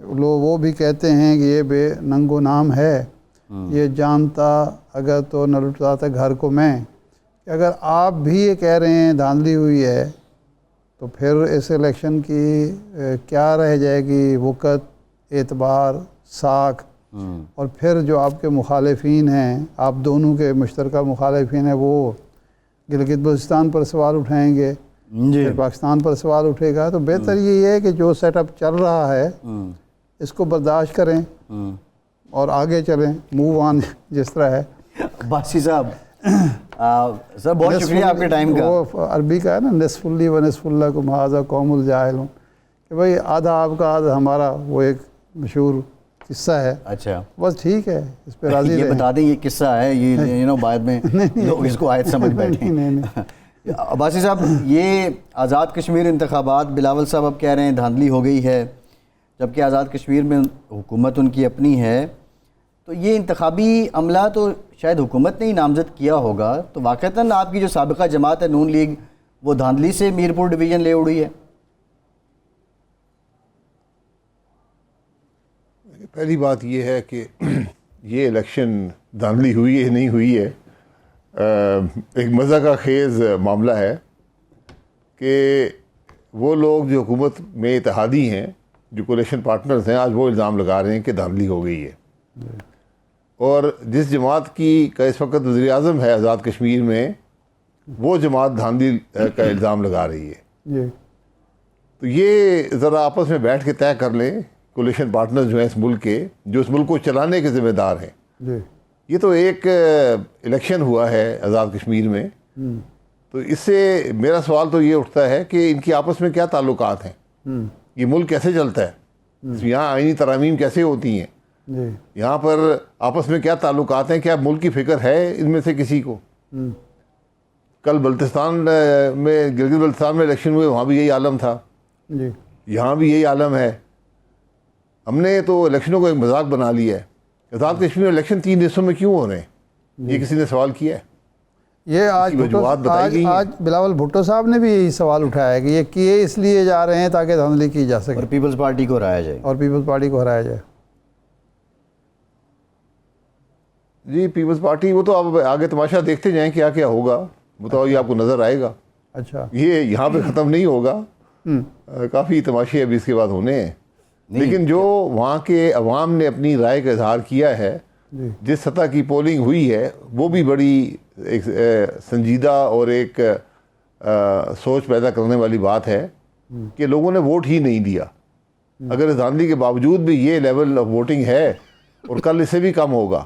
لوگ وہ بھی کہتے ہیں کہ یہ بے ننگ و نام ہے، یہ جانتا اگر تو نہ لٹاتا گھر کو میں، کہ اگر آپ بھی یہ کہہ رہے ہیں دھاندلی ہوئی ہے تو پھر اس الیکشن کی کیا رہ جائے گی وقت، اعتبار، ساکھ، اور پھر جو آپ کے مخالفین ہیں، آپ دونوں کے مشترکہ مخالفین ہیں، وہ گلگت بلتستان پر سوال اٹھائیں گے، جی پھر پاکستان پر سوال اٹھے گا۔ تو بہتر یہ ہے کہ جو سیٹ اپ چل رہا ہے اس کو برداشت کریں اور آگے چلیں، موو آن جس طرح ہے۔ باسی صاحب سر بہت شکریہ آپ کے ٹائم کا۔ وہ عربی کا ہے نا، نصف لی و نصف لکم ھذا قوم الجاہلون، کہ بھائی آدھا آپ کا آدھا ہمارا، وہ ایک مشہور قصہ ہے۔ اچھا بس ٹھیک ہے، اس پہ راضی یہ رہیں۔ بتا دیں یہ قصہ ہے، یہ بعد میں لوگ اس کو آیت سمجھ بیٹھیں۔ عباسی صاحب، یہ آزاد کشمیر انتخابات بلاول صاحب اب کہہ رہے ہیں دھاندلی ہو گئی ہے، جبکہ آزاد کشمیر میں حکومت ان کی اپنی ہے، تو یہ انتخابی عملہ تو شاید حکومت نے ہی نامزد کیا ہوگا، تو واقعتاً آپ کی جو سابقہ جماعت ہے نون لیگ، وہ دھاندلی سے میرپور ڈویژن لے اڑی ہے؟ پہلی بات یہ ہے کہ یہ الیکشن دھاندلی ہوئی ہے نہیں ہوئی ہے، ایک مزہ کا خیز معاملہ ہے کہ وہ لوگ جو حکومت میں اتحادی ہیں، جو کولیشن پارٹنرز ہیں، آج وہ الزام لگا رہے ہیں کہ دھاندلی ہو گئی ہے۔ اور جس جماعت کا اس وقت وزیر اعظم ہے آزاد کشمیر میں، وہ جماعت دھاندلی کا الزام لگا رہی ہے۔ جی تو یہ ذرا آپس میں بیٹھ کے طے کر لیں کولیشن پارٹنرز جو ہیں اس ملک کے، جو اس ملک کو چلانے کے ذمہ دار ہیں۔ جی یہ تو ایک الیکشن ہوا ہے آزاد کشمیر میں، تو اس سے میرا سوال تو یہ اٹھتا ہے کہ ان کی آپس میں کیا تعلقات ہیں، یہ ملک کیسے چلتا ہے، یہاں آئینی ترامیم کیسے ہوتی ہیں، جی یہاں پر آپس میں کیا تعلقات ہیں، کیا ملک کی فکر ہے ان میں سے کسی کو؟ کل بلتستان میں، گلگت بلتستان میں الیکشن ہوئے، وہاں بھی یہی عالم تھا، جی یہاں بھی یہی عالم ہے۔ ہم نے تو الیکشنوں کو ایک مذاق بنا لیا ہے۔ آزاد کشمیر میں الیکشن 3 حصوں میں کیوں ہو رہے ہیں، یہ کسی نے سوال کیا ہے؟ یہ آج وجوہات بتائی گئی ہیں۔ آج بلاول بھٹو صاحب نے بھی یہی سوال اٹھایا ہے کہ یہ کیے اس لیے جا رہے ہیں تاکہ دھاندلی کی جا سکے اور پیپلز پارٹی کو ہرایا جائے۔ اور پیپلز پارٹی کو ہرایا جائے۔ جی پیپلز پارٹی، وہ تو آپ آگے تماشا دیکھتے جائیں کیا کیا ہوگا، وہ تو یہ آپ کو نظر آئے گا، اچھا یہ یہاں پہ ختم نہیں ہوگا، کافی تماشے ابھی اس کے بعد ہونے ہیں۔ لیکن جو وہاں کے عوام نے اپنی رائے کا اظہار کیا ہے، جس سطح کی پولنگ ہوئی ہے، وہ بھی بڑی ایک سنجیدہ اور ایک سوچ پیدا کرنے والی بات ہے کہ لوگوں نے ووٹ ہی نہیں دیا۔ اگر اس دھاندلی کے باوجود بھی یہ لیول آف ووٹنگ ہے اور کل اس سے بھی کم ہوگا،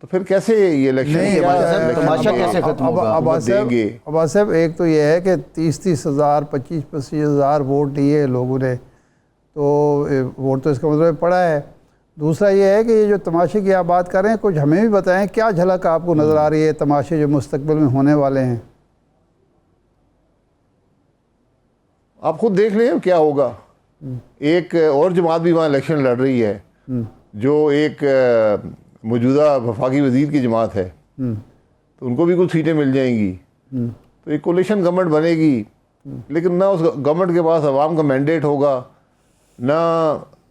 تو پھر کیسے یہ الیکشن تماشا کیسے ختم ہوگا؟ عباس صاحب، ایک تو یہ ہے کہ 30 ہزار 25 ہزار ووٹ دیے لوگوں نے، تو ووٹ تو اس کا مطلب پڑا ہے۔ دوسرا یہ ہے کہ یہ جو تماشے کی آپ بات کر رہے ہیں، کچھ ہمیں بھی بتائیں کیا جھلک آپ کو نظر آ رہی ہے تماشے جو مستقبل میں ہونے والے ہیں؟ آپ خود دیکھ لیں کیا ہوگا۔ ایک اور جماعت بھی وہاں الیکشن لڑ رہی ہے، جو ایک موجودہ وفاقی وزیر کی جماعت ہے، تو ان کو بھی کچھ سیٹیں مل جائیں گی، تو ایک کولیشن گورنمنٹ بنے گی، لیکن نہ اس گورنمنٹ کے پاس عوام کا مینڈیٹ ہوگا، نہ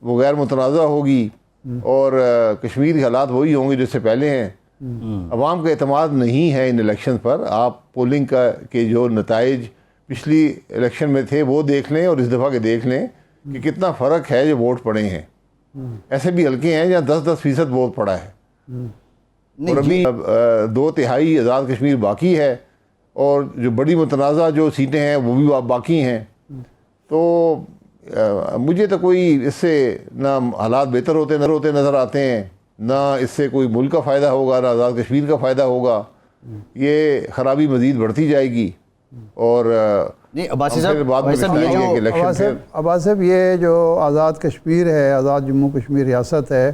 وہ غیر متنازع ہوگی، اور کشمیر کے حالات وہی ہوں گے جس سے پہلے ہیں۔ عوام کا اعتماد نہیں ہے ان الیکشن پر۔ آپ پولنگ کے جو نتائج پچھلی الیکشن میں تھے وہ دیکھ لیں، اور اس دفعہ کے دیکھ لیں کہ کتنا فرق ہے جو ووٹ پڑے ہیں۔ ایسے بھی حلقے ہیں جہاں 10% ووٹ پڑا ہے، اور ابھی 2/3 آزاد کشمیر باقی ہے، اور جو بڑی متنازع جو سیٹیں ہیں وہ بھی باقی ہیں۔ تو مجھے تو کوئی اس سے نہ حالات بہتر ہوتے نظر آتے ہیں، نہ اس سے کوئی ملک کا فائدہ ہوگا، نہ آزاد کشمیر کا فائدہ ہوگا۔ یہ خرابی مزید بڑھتی جائے گی، اور عباسی صاحب، عباس صاحب، یہ جو آزاد کشمیر ہے، آزاد جموں کشمیر ریاست ہے،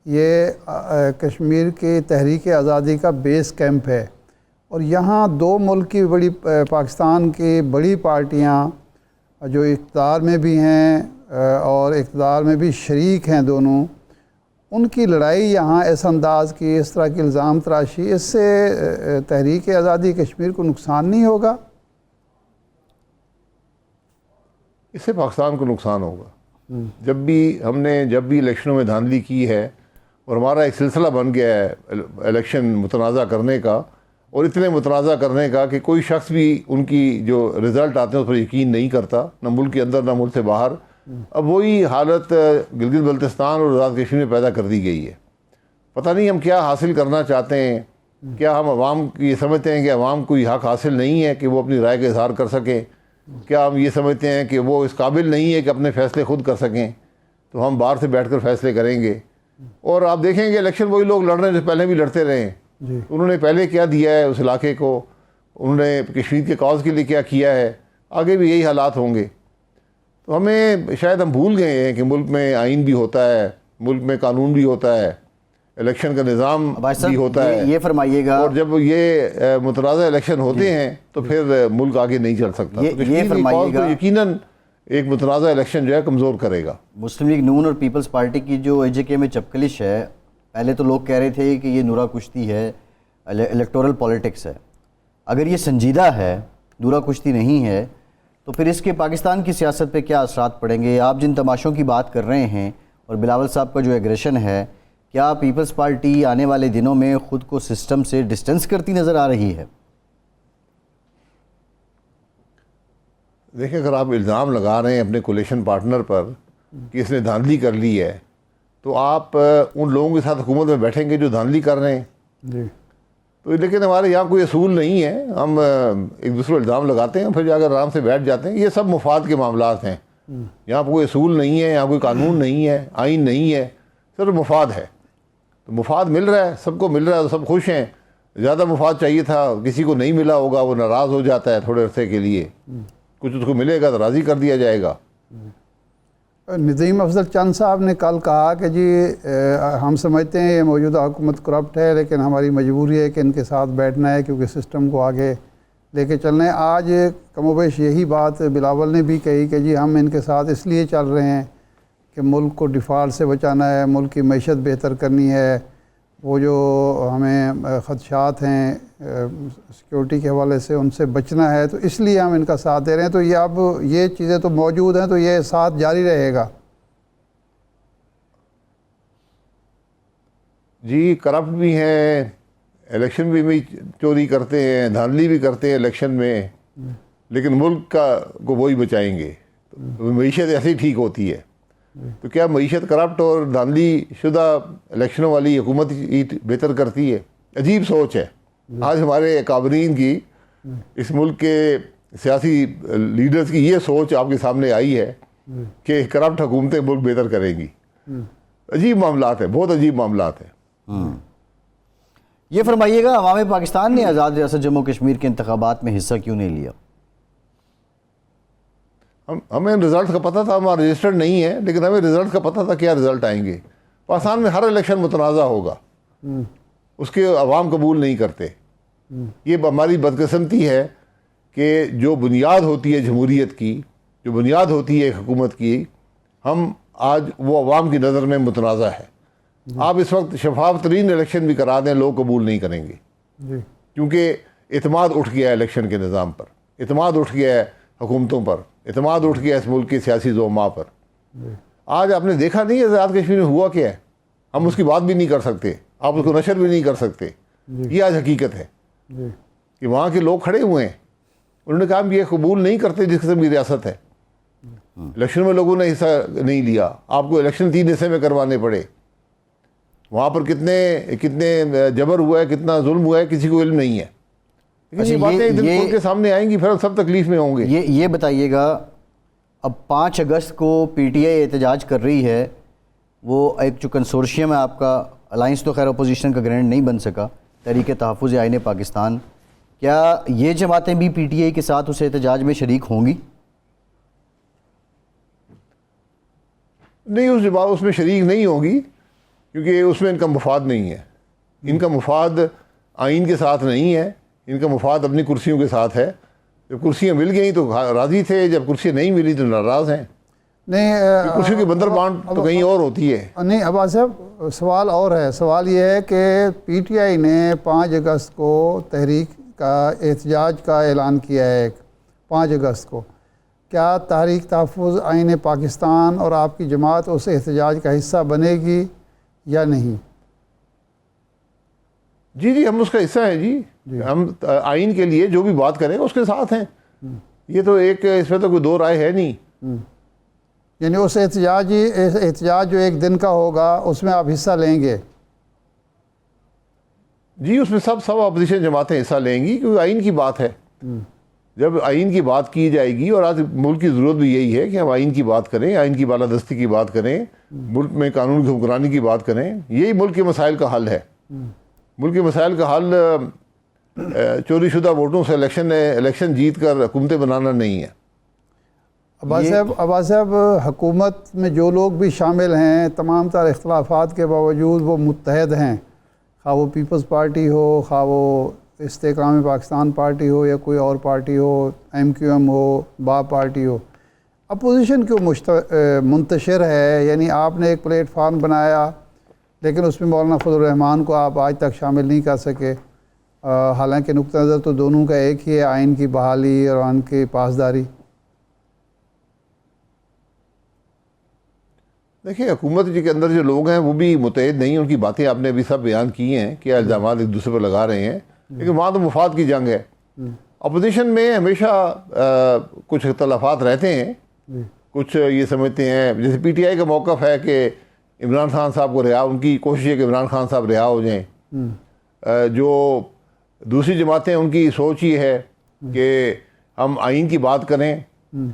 یہ کشمیر کی تحریک آزادی کا بیس کیمپ ہے، اور یہاں 2 ملک کی بڑی، پاکستان کی بڑی پارٹیاں جو اقتدار میں بھی ہیں اور اقتدار میں بھی شریک ہیں دونوں، ان کی لڑائی یہاں اس انداز کی، اس طرح کی الزام تراشی، اس سے تحریک آزادی کشمیر کو نقصان نہیں ہوگا؟ اس سے پاکستان کو نقصان ہوگا۔ جب بھی الیکشنوں میں دھاندلی کی ہے اور ہمارا ایک سلسلہ بن گیا ہے الیکشن متنازع کرنے کا، اور اتنے متنازع کرنے کا کہ کوئی شخص بھی ان کی جو رزلٹ آتے ہیں اس پر یقین نہیں کرتا، نہ ملک کے اندر نہ ملک سے باہر. اب وہی حالت گلگت بلتستان اور آزاد کشمیر میں پیدا کر دی گئی ہے. پتہ نہیں ہم کیا حاصل کرنا چاہتے ہیں. کیا ہم عوام کی یہ سمجھتے ہیں کہ عوام کو یہ حق حاصل نہیں ہے کہ وہ اپنی رائے کا اظہار کر سکیں؟ کیا ہم یہ سمجھتے ہیں کہ وہ اس قابل نہیں ہے کہ اپنے فیصلے خود کر سکیں، تو ہم باہر سے بیٹھ کر فیصلے کریں گے؟ اور آپ دیکھیں گے الیکشن وہی لوگ لڑ رہے ہیں جو پہلے بھی لڑتے رہے ہیں. انہوں نے پہلے کیا دیا ہے اس علاقے کو، انہوں نے کشمیر کے کاز کے لیے کیا کیا ہے، آگے بھی یہی حالات ہوں گے. تو شاید ہم بھول گئے ہیں کہ ملک میں آئین بھی ہوتا ہے، ملک میں قانون بھی ہوتا ہے، الیکشن کا نظام بھی ہوتا ہے. یہ فرمائیے گا، اور جب یہ متنازع الیکشن ہوتے ہیں تو پھر ملک آگے نہیں چل سکتا. یہ فرمائیے گا، یقیناً ایک متنازع الیکشن جو ہے کمزور کرے گا. مسلم لیگ نون اور پیپلز پارٹی کی جو AJK میں چپکلش ہے، پہلے تو لوگ کہہ رہے تھے کہ یہ نورا کشتی ہے، الیکٹورل پالیٹکس ہے. اگر یہ سنجیدہ ہے، نورا کشتی نہیں ہے، تو پھر اس کے پاکستان کی سیاست پہ کیا اثرات پڑیں گے؟ آپ جن تماشوں کی بات کر رہے ہیں اور بلاول صاحب کا جو ایگریشن ہے، کیا پیپلز پارٹی آنے والے دنوں میں خود کو سسٹم سے ڈسٹنس کرتی نظر آ رہی ہے؟ دیکھیں، اگر آپ الزام لگا رہے ہیں اپنے کولیشن پارٹنر پر کہ اس نے دھاندلی کر لی ہے، تو آپ ان لوگوں کے ساتھ حکومت میں بیٹھیں گے جو دھاندلی کر رہے ہیں. جی. تو لیکن ہمارے یہاں کوئی اصول نہیں ہے، ہم ایک دوسرے کو الزام لگاتے ہیں پھر جا کر آرام سے بیٹھ جاتے ہیں. یہ سب مفاد کے معاملات ہیں. یہاں کوئی اصول نہیں ہے، یہاں کوئی قانون نہیں ہے، آئین نہیں ہے، صرف مفاد ہے. تو مفاد مل رہا ہے، سب کو مل رہا ہے، تو سب خوش ہیں. زیادہ مفاد چاہیے تھا، کسی کو نہیں ملا ہوگا، وہ ناراض ہو جاتا ہے تھوڑے عرصے کے لیے. کچھ اس کو ملے گا تو راضی کر دیا جائے گا. ندیم افضل چند صاحب نے کل کہا کہ جی ہم سمجھتے ہیں یہ موجودہ حکومت کرپٹ ہے، لیکن ہماری مجبوری ہے کہ ان کے ساتھ بیٹھنا ہے کیونکہ سسٹم کو آگے لے کے چلنا ہے. آج کم و بیش یہی بات بلاول نے بھی کہی کہ جی ہم ان کے ساتھ اس لیے چل رہے ہیں کہ ملک کو ڈیفالٹ سے بچانا ہے، ملک کی معیشت بہتر کرنی ہے، وہ جو ہمیں خدشات ہیں سیکیورٹی کے حوالے سے ان سے بچنا ہے، تو اس لیے ہم ان کا ساتھ دے رہے ہیں. تو یہ اب یہ چیزیں تو موجود ہیں، تو یہ ساتھ جاری رہے گا؟ جی، کرپٹ بھی ہیں، الیکشن بھی چوری کرتے ہیں، دھاندلی بھی کرتے ہیں الیکشن میں، لیکن ملک کو وہی بچائیں گے. معیشت ایسے ہی ٹھیک ہوتی ہے. تو کیا معیشت کرپٹ اور دھاندلی شدہ الیکشنوں والی حکومت ہی بہتر کرتی ہے؟ عجیب سوچ ہے. آج ہمارے اکابرین کی، اس ملک کے سیاسی لیڈرز کی یہ سوچ آپ کے سامنے آئی ہے کہ کرپٹ حکومتیں ملک بہتر کریں گی. عجیب معاملات ہیں، بہت عجیب معاملات ہیں. یہ فرمائیے گا، عوام پاکستان نے آزاد ریاست جموں کشمیر کے انتخابات میں حصہ کیوں نہیں لیا؟ ہمیں رزلٹ کا پتہ تھا، ہمارا رجسٹرڈ نہیں ہے، لیکن ہمیں رزلٹ کا پتہ تھا کیا رزلٹ آئیں گے. پاکستان میں ہر الیکشن متنازع ہوگا، اس کے عوام قبول نہیں کرتے. یہ ہماری بدقسمتی ہے کہ جو بنیاد ہوتی ہے جمہوریت کی، جو بنیاد ہوتی ہے حکومت کی، ہم آج وہ عوام کی نظر میں متنازع ہے. آپ اس وقت شفاف ترین الیکشن بھی کرا دیں، لوگ قبول نہیں کریں گے. کیونکہ اعتماد اٹھ گیا ہے الیکشن کے نظام پر، اعتماد اٹھ گیا ہے حکومتوں پر، اعتماد اٹھ گیا اس ملک کے سیاسی زعماء پر. آج آپ نے دیکھا نہیں ہے آزاد کشمیر میں ہوا کیا ہے. ہم اس کی بات بھی نہیں کر سکتے، آپ اس کو نشر بھی نہیں کر سکتے. یہ آج حقیقت ہے کہ وہاں کے لوگ کھڑے ہوئے ہیں، انہوں نے کہا ہم یہ قبول نہیں کرتے جس قسم کی ریاست ہے. الیکشن میں لوگوں نے حصہ نہیں لیا، آپ کو الیکشن 3 حصے میں کروانے پڑے. وہاں پر کتنے جبر ہوا ہے، کتنا ظلم ہوا ہے، کسی کو علم نہیں ہے. یہ باتیں ایک دن کھل کے سامنے آئیں گی، پھر ہم سب تکلیف میں ہوں گے. یہ بتائیے گا، اب 5 اگست کو PTI احتجاج کر رہی ہے. وہ ایک جو کنسورشیم ہے آپ کا، الائنس تو خیر اپوزیشن کا گرینڈ نہیں بن سکا، تحریک تحفظ آئین پاکستان، کیا یہ جماعتیں بھی PTI کے ساتھ اس احتجاج میں شریک ہوں گی؟ نہیں، اس میں شریک نہیں ہوں گی، کیونکہ اس میں ان کا مفاد نہیں ہے. ان کا مفاد آئین کے ساتھ نہیں ہے، ان کا مفاد اپنی کرسیوں کے ساتھ ہے. جب کرسیاں مل گئیں تو راضی تھے، جب کرسیاں نہیں ملی تو ناراض ہیں. نہیں، کرسیوں کی بندر بانٹ تو کہیں اور ہوتی ہے. نہیں عباس صاحب، سوال اور ہے. سوال یہ ہے کہ PTI نے 5 اگست کو تحریک کا احتجاج کا اعلان کیا ہے، 5 اگست کو. کیا تحریک تحفظ آئین پاکستان اور آپ کی جماعت اس احتجاج کا حصہ بنے گی یا نہیں؟ جی ہم اس کا حصہ ہیں جی ہم آئین کے لیے جو بھی بات کریں اس کے ساتھ ہیں. یہ تو ایک اس میں تو کوئی دو رائے ہے نہیں. یعنی اس احتجاج جو ایک دن کا ہوگا اس میں آپ حصہ لیں گے؟ جی اس میں سب اپوزیشن جماعتیں حصہ لیں گی کیونکہ آئین کی بات ہے. جب آئین کی بات کی جائے گی، اور آج ملک کی ضرورت بھی یہی ہے کہ ہم آئین کی بات کریں، آئین کی بالادستی کی بات کریں، ملک میں قانون کی حکمرانی کی بات کریں. یہی ملک کے مسائل کا حل ہے. ملک کے مسائل کا حل چوری شدہ ووٹوں سے الیکشن جیت کر حکومتیں بنانا نہیں ہے. عباس صاحب، حکومت میں جو لوگ بھی شامل ہیں تمام تر اختلافات کے باوجود وہ متحد ہیں، خواہ وہ پیپلز پارٹی ہو، خواہ وہ استحکام پاکستان پارٹی ہو یا کوئی اور پارٹی ہو، MQM ہو، باب پارٹی ہو. اپوزیشن کیوں منتشر ہے؟ یعنی آپ نے ایک پلیٹ فارم بنایا لیکن اس میں مولانا فضل الرحمان کو آپ آج تک شامل نہیں کر سکے، حالانکہ نقطہ نظر تو دونوں کا ایک ہی ہے، آئین کی بحالی اور آئین کی پاسداری. دیکھیں حکومت جی کے اندر جو لوگ ہیں وہ بھی متحد نہیں. ان کی باتیں آپ نے ابھی سب بیان کی ہیں کہ الزامات ایک دوسرے پر لگا رہے ہیں، لیکن وہاں تو مفاد کی جنگ ہے. اپوزیشن میں ہمیشہ کچھ اختلافات رہتے ہیں. کچھ یہ سمجھتے ہیں، جیسے PTI کا موقف ہے کہ عمران خان صاحب کو ان کی کوشش ہے کہ عمران خان صاحب رہا ہو جائیں. جو دوسری جماعتیں ان کی سوچ یہ ہے کہ ہم آئین کی بات کریں،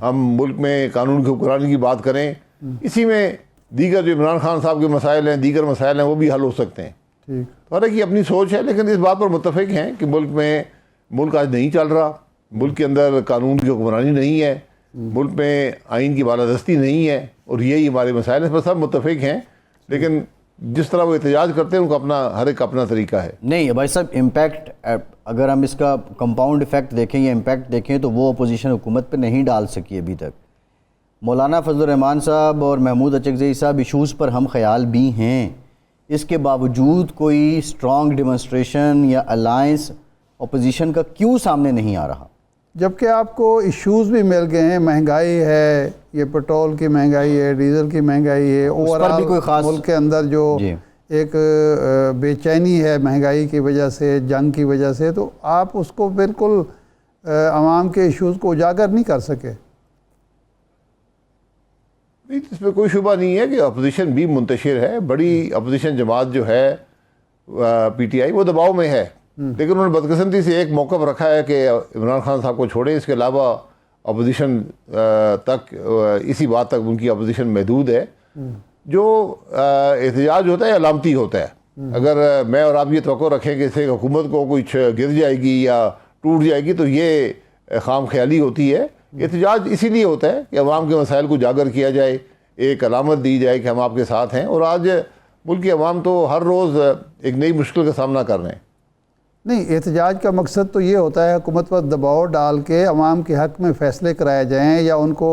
ہم ملک میں قانون کی حکمرانی کی بات کریں، اسی میں دیگر جو عمران خان صاحب کے مسائل ہیں، دیگر مسائل ہیں، وہ بھی حل ہو سکتے ہیں. حالانکہ اپنی سوچ ہے، لیکن اس بات پر متفق ہیں کہ ملک آج نہیں چل رہا. ملک کے اندر قانون کی حکمرانی نہیں ہے، ملک میں آئین کی بالادستی نہیں ہے، اور یہی ہمارے مسائل ہیں. اس پر سب متفق ہیں، لیکن جس طرح وہ احتجاج کرتے ہیں ان کو ہر ایک اپنا طریقہ ہے. نہیں بھائی صاحب، امپیکٹ اگر ہم اس کا کمپاؤنڈ ایفیکٹ دیکھیں یا امپیکٹ دیکھیں تو وہ اپوزیشن حکومت پہ نہیں ڈال سکی ابھی تک. مولانا فضل الرحمان صاحب اور محمود اچکزئی صاحب ایشوز پر ہم خیال بھی ہیں، اس کے باوجود کوئی اسٹرانگ ڈیمونسٹریشن یا الائنس اپوزیشن کا کیوں سامنے نہیں آ رہا؟ جبکہ آپ کو ایشوز بھی مل گئے ہیں، مہنگائی ہے، یہ پیٹرول کی مہنگائی ہے، ڈیزل کی مہنگائی ہے، اوورآل ملک کے اندر جو ایک بے چینی ہے مہنگائی کی وجہ سے، جنگ کی وجہ سے، تو آپ اس کو بالکل عوام کے ایشوز کو اجاگر نہیں کر سکے. اس میں کوئی شبہ نہیں ہے کہ اپوزیشن بھی منتشر ہے. بڑی اپوزیشن جماعت جو ہے PTI وہ دباؤ میں ہے، لیکن انہوں نے بدقسمتی سے ایک موقف رکھا ہے کہ عمران خان صاحب کو چھوڑیں. اس کے علاوہ اپوزیشن تک اسی بات تک ان کی اپوزیشن محدود ہے. جو احتجاج ہوتا ہے علامتی ہوتا ہے. اگر میں اور آپ یہ توقع رکھیں کہ اسے حکومت کو کچھ گر جائے گی یا ٹوٹ جائے گی تو یہ خام خیالی ہوتی ہے. احتجاج اسی لیے ہوتا ہے کہ عوام کے مسائل کو اجاگر کیا جائے، ایک علامت دی جائے کہ ہم آپ کے ساتھ ہیں. اور آج ملک کی عوام تو ہر روز ایک نئی مشکل کا سامنا کر رہے ہیں. نہیں، احتجاج کا مقصد تو یہ ہوتا ہے حکومت پر دباؤ ڈال کے عوام کے حق میں فیصلے کرائے جائیں یا ان کو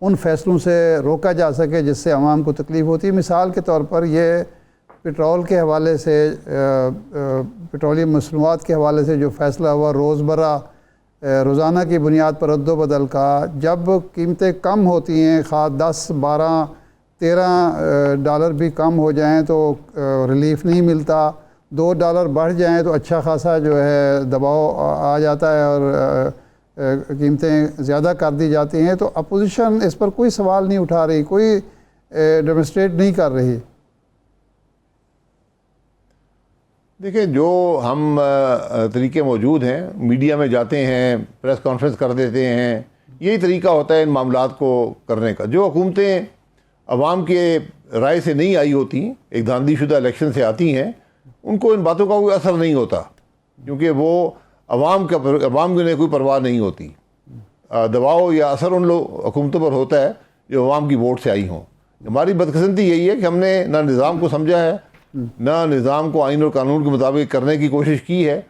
ان فیصلوں سے روکا جا سکے جس سے عوام کو تکلیف ہوتی ہے. مثال کے طور پر یہ پیٹرول کے حوالے سے، پیٹرولیم مصنوعات کے حوالے سے جو فیصلہ ہوا روزانہ کی بنیاد پر رد و بدل کا، جب قیمتیں کم ہوتی ہیں، خواہ 10، 12، 13 ڈالر بھی کم ہو جائیں تو ریلیف نہیں ملتا، $2 بڑھ جائیں تو اچھا خاصا جو ہے دباؤ آ جاتا ہے اور قیمتیں زیادہ کر دی جاتی ہیں. تو اپوزیشن اس پر کوئی سوال نہیں اٹھا رہی، کوئی ڈیمونسٹریٹ نہیں کر رہی. دیکھیں جو ہم طریقے موجود ہیں، میڈیا میں جاتے ہیں، پریس کانفرنس کر دیتے ہیں، یہی طریقہ ہوتا ہے ان معاملات کو کرنے کا. جو حکومتیں عوام کے رائے سے نہیں آئی ہوتی، ایک دھاندلی شدہ الیکشن سے آتی ہیں، ان کو ان باتوں کا کوئی اثر نہیں ہوتا، کیونکہ وہ عوام کی کوئی پرواہ نہیں ہوتی. دباؤ یا اثر ان حکومتوں پر ہوتا ہے جو عوام کی ووٹ سے آئی ہوں. ہماری بدقسمتی یہی ہے کہ ہم نے نہ نظام کو سمجھا ہے، نہ نظام کو آئین اور قانون کے مطابق کرنے کی کوشش کی ہے.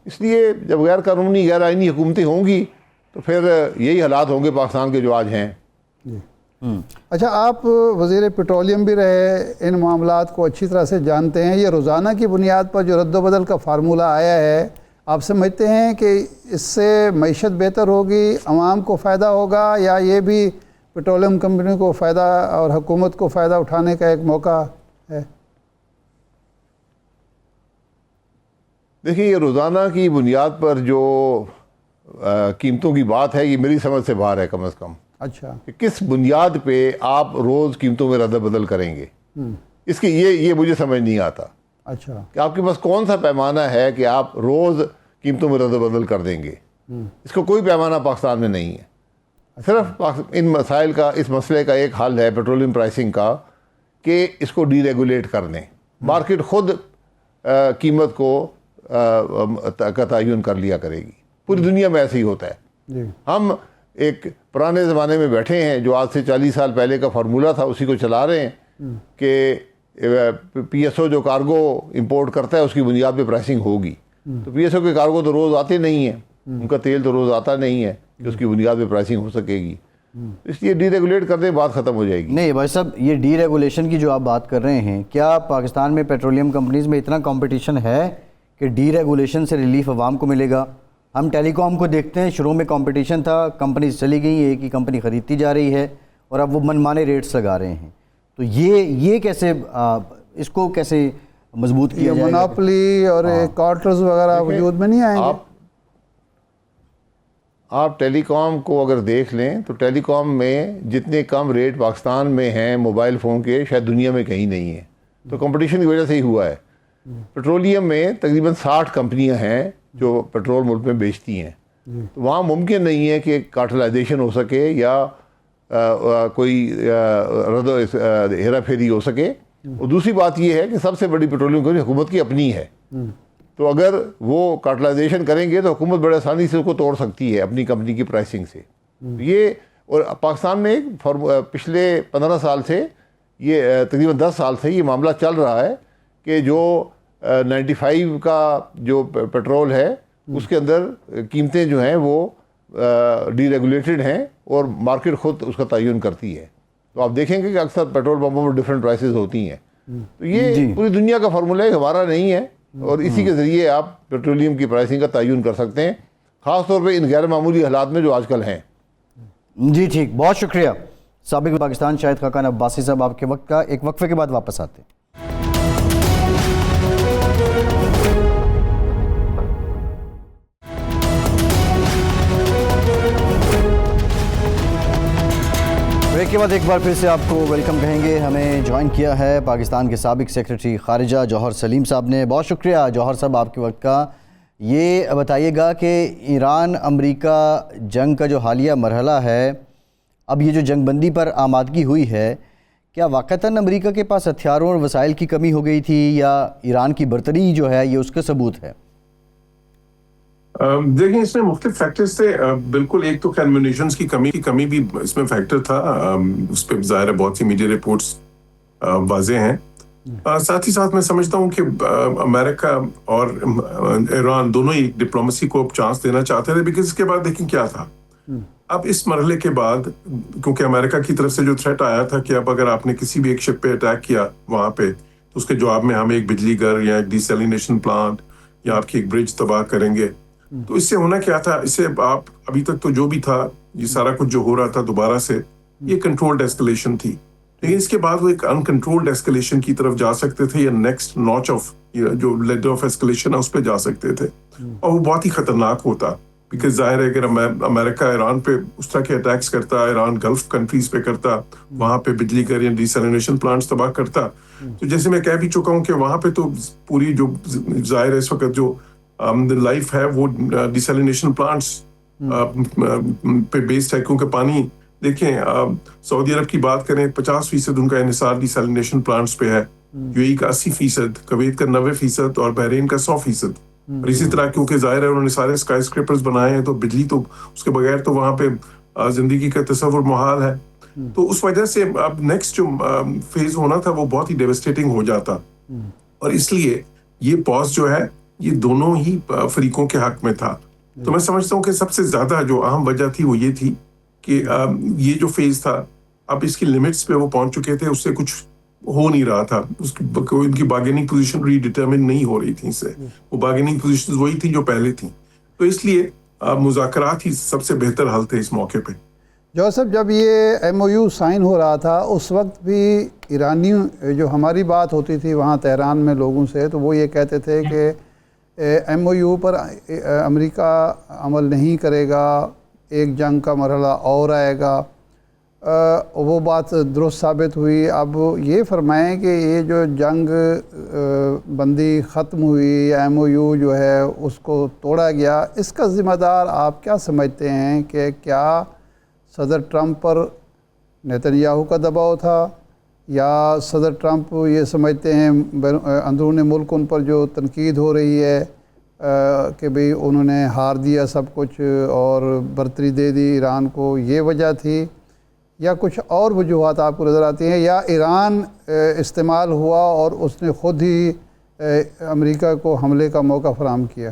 اس لیے جب غیر قانونی غیر آئینی حکومتیں ہوں گی تو پھر یہی حالات ہوں گے پاکستان کے جو آج ہیں. اچھا، آپ وزیر پیٹرولیم بھی رہے، ان معاملات کو اچھی طرح سے جانتے ہیں. یہ روزانہ کی بنیاد پر جو رد و بدل کا فارمولہ آیا ہے، آپ سمجھتے ہیں کہ اس سے معیشت بہتر ہوگی, عوام کو فائدہ ہوگا, یا یہ بھی پیٹرولیم کمپنی کو فائدہ اور حکومت کو فائدہ اٹھانے کا ایک موقع ہے؟ دیکھیے, یہ روزانہ کی بنیاد پر جو قیمتوں کی بات ہے, یہ میری سمجھ سے باہر ہے کم از کم. اچھا, کہ کس بنیاد پہ آپ روز قیمتوں میں رد بدل کریں گے, اس کی یہ مجھے سمجھ نہیں آتا. اچھا, کہ آپ کے پاس کون سا پیمانہ ہے کہ آپ روز قیمتوں میں رد بدل کر دیں گے. اس کا کوئی پیمانہ پاکستان میں نہیں ہے. صرف ان مسائل کا, اس مسئلے کا ایک حل ہے پیٹرولیم پرائسنگ کا, کہ اس کو ڈی ریگولیٹ کر دیں. مارکیٹ خود قیمت کو کا تعین کر لیا کرے گی. پوری دنیا میں ایسے ہی ہوتا ہے. جی, ہم ایک پرانے زمانے میں بیٹھے ہیں, جو آج سے 40 سال پہلے کا فارمولہ تھا اسی کو چلا رہے ہیں کہ پی ایس او جو کارگو امپورٹ کرتا ہے اس کی بنیاد پہ پرائسنگ ہوگی. تو پی ایس او کے کارگو تو روز آتے نہیں ہیں, ان کا تیل تو روز آتا نہیں ہے کہ اس کی بنیاد پہ پرائسنگ ہو سکے گی. اس لیے ڈی ریگولیٹ کر دیں, بات ختم ہو جائے گی. نہیں بھائی صاحب, یہ ڈی ریگولیشن کی جو آپ بات کر رہے ہیں, کیا پاکستان میں پیٹرولیم کمپنیز میں اتنا کمپٹیشن ہے کہ ڈی ریگولیشن سے ریلیف عوام کو ملے گا؟ ہم ٹیلی کام کو دیکھتے ہیں, شروع میں کمپٹیشن تھا, کمپنیز چلی گئی, ایک ہی کمپنی خریدتی جا رہی ہے اور اب وہ من مانے ریٹس لگا رہے ہیں. تو یہ کیسے, اس کو کیسے مضبوط کیا جائے گا؟ مونوپلی اور کارٹلز وغیرہ وجود میں نہیں آئیں گے. آپ ٹیلی کام کو اگر دیکھ لیں تو ٹیلی کام میں جتنے کم ریٹ پاکستان میں ہیں موبائل فون کے, شاید دنیا میں کہیں نہیں ہیں. تو کمپٹیشن کی وجہ سے ہی ہوا ہے. پیٹرولیم میں تقریباً 60 کمپنیاں ہیں جو پیٹرول ملک میں بیچتی ہیں. تو وہاں ممکن نہیں ہے کہ کارٹلائزیشن ہو سکے یا کوئی ہیرا پھیری ہو سکے. اور دوسری بات یہ ہے کہ سب سے بڑی پیٹرولیم کمپنی حکومت کی اپنی ہے. تو اگر وہ کارٹلائزیشن کریں گے تو حکومت بڑے آسانی سے اس کو توڑ سکتی ہے اپنی کمپنی کی پرائسنگ سے. یہ, اور پاکستان میں پچھلے 15 سال سے, یہ تقریباً 10 سال سے یہ معاملہ چل رہا ہے کہ جو 95 کا جو پیٹرول ہے اس کے اندر قیمتیں جو ہیں وہ ڈی ریگولیٹڈ ہیں اور مارکیٹ خود اس کا تعین کرتی ہے. تو آپ دیکھیں گے کہ اکثر پیٹرول پمپوں میں ڈفرینٹ پرائسز ہوتی ہیں. تو یہ پوری دنیا کا فارمولہ ہے, ہمارا نہیں ہے, اور اسی کے ذریعے آپ پیٹرولیم کی پرائسنگ کا تعین کر سکتے ہیں, خاص طور پہ ان غیر معمولی حالات میں جو آج کل ہیں. جی ٹھیک, بہت شکریہ. سابق پاکستان شاہد خاقان عباسی صاحب, آپ کے وقت کا ایک وقفے کے بعد واپس آتے ہیں. بریک کے بعد ایک بار پھر سے آپ کو ویلکم کہیں گے. ہمیں جوائن کیا ہے پاکستان کے سابق سیکرٹری خارجہ جوہر سلیم صاحب نے. بہت شکریہ جوہر صاحب آپ کے وقت کا. یہ بتائیے گا کہ ایران امریکہ جنگ کا جو حالیہ مرحلہ ہے, اب یہ جو جنگ بندی پر آمادگی ہوئی ہے, کیا واقعتاً امریکہ کے پاس ہتھیاروں اور وسائل کی کمی ہو گئی تھی, یا ایران کی برتری جو ہے یہ اس کا ثبوت ہے؟ دیکھیں, اس میں مختلف فیکٹرز تھے. بالکل, ایک تو خیر میونیشنز کی کمی بھی اس میں فیکٹر تھا. اس پہ ظاہر ہے بہت سی میڈیا رپورٹس واضح ہیں. ساتھ ہی ساتھ میں سمجھتا ہوں کہ امریکہ اور ایران دونوں ہی ڈپلومیسی کو چانس دینا چاہتے تھے, بیکاز اس کے بعد دیکھیں کیا تھا. اب اس مرحلے کے بعد, کیونکہ امریکہ کی طرف سے جو تھریٹ آیا تھا کہ اب اگر آپ نے کسی بھی ایک شپ پہ اٹیک کیا وہاں پہ, تو اس کے جواب میں ہم ایک بجلی گھر یا ایک ڈیسیلینیشن پلانٹ یا آپ کی ایک برج تباہ کریں گے. تو اس سے ہونا کیا تھا, اس سے آپ ابھی تک تو جو بھی تھا یہ سارا کچھ جو ہو رہا تھا دوبارہ سے یہ کنٹرولڈ ایسکلیشن تھی, لیکن اس کے بعد وہ ایک انکنٹرولڈ ایسکلیشن کی طرف جا سکتے تھے, یا نیکسٹ ناچ آف جو لیڈر آف ایسکلیشن ہے اس پہ جا سکتے تھے, اور وہ بہت ہی خطرناک ہوتا. بیکاز ظاہر ہے اگر امریکہ ایران پہ اس طرح کے اٹیکس کرتا, ایران گلف کنٹریز پہ کرتا, وہاں پہ بجلی گھر یا ڈیسیلینیشن پلانٹس تباہ کرتا, تو جیسے میں کہہ بھی چکا ہوں کہ وہاں پہ تو پوری جو ظاہر ہے اس وقت جو لائف ہے وہ ڈیسیلینیشن پلانٹس پہ بیسڈ ہے, کیونکہ پانی دیکھیں سعودی عرب کی بات کریں 50% ان کا انحصار ڈیسیلینیشن پلانٹس پہ ہے, یو اے کا 80%, کویت کا 90% اور بحرین کا 100%. اور اسی طرح کیونکہ ظاہر ہے انہوں نے سارے اسکائی اسکریپرز بنائے ہیں, تو بجلی تو اس کے بغیر تو وہاں پہ زندگی کا تصور محال ہے. تو اس وجہ سے اب نیکسٹ جو فیز ہونا تھا وہ بہت ہی ڈیوسٹیٹنگ ہو جاتا, اور اس لیے یہ پاز جو ہے یہ دونوں ہی فریقوں کے حق میں تھا. تو میں سمجھتا ہوں کہ سب سے زیادہ جو اہم وجہ تھی وہ یہ تھی کہ یہ جو فیز تھا اب اس کی لمٹس پہ وہ پہنچ چکے تھے, اس سے کچھ ہو نہیں رہا تھا, ان کی بارگیننگ پوزیشن ریڈیٹرمن نہیں ہو رہی تھی اس سے, وہ بارگیننگ پوزیشن وہی تھی جو پہلے تھی, تو اس لیے مذاکرات ہی سب سے بہتر حل تھے اس موقع پہ. جوسف, جب یہ ایم او یو سائن ہو رہا تھا اس وقت بھی ایرانی جو ہماری بات ہوتی تھی وہاں تہران میں لوگوں سے, تو وہ یہ کہتے تھے کہ ایم او یو پر امریکہ عمل نہیں کرے گا, ایک جنگ کا مرحلہ اور آئے گا. وہ بات درست ثابت ہوئی. اب یہ فرمائیں کہ یہ جو جنگ بندی ختم ہوئی, ایم او یو جو ہے اس کو توڑا گیا, اس کا ذمہ دار آپ کیا سمجھتے ہیں؟ کہ کیا صدر ٹرمپ پر نیتن یاہو کا دباؤ تھا, یا صدر ٹرمپ یہ سمجھتے ہیں اندرون ملک ان پر جو تنقید ہو رہی ہے کہ بھئی انہوں نے ہار دیا سب کچھ اور برتری دے دی ایران کو, یہ وجہ تھی, یا کچھ اور وجوہات آپ کو نظر آتی ہیں, یا ایران استعمال ہوا اور اس نے خود ہی امریکہ کو حملے کا موقع فراہم کیا؟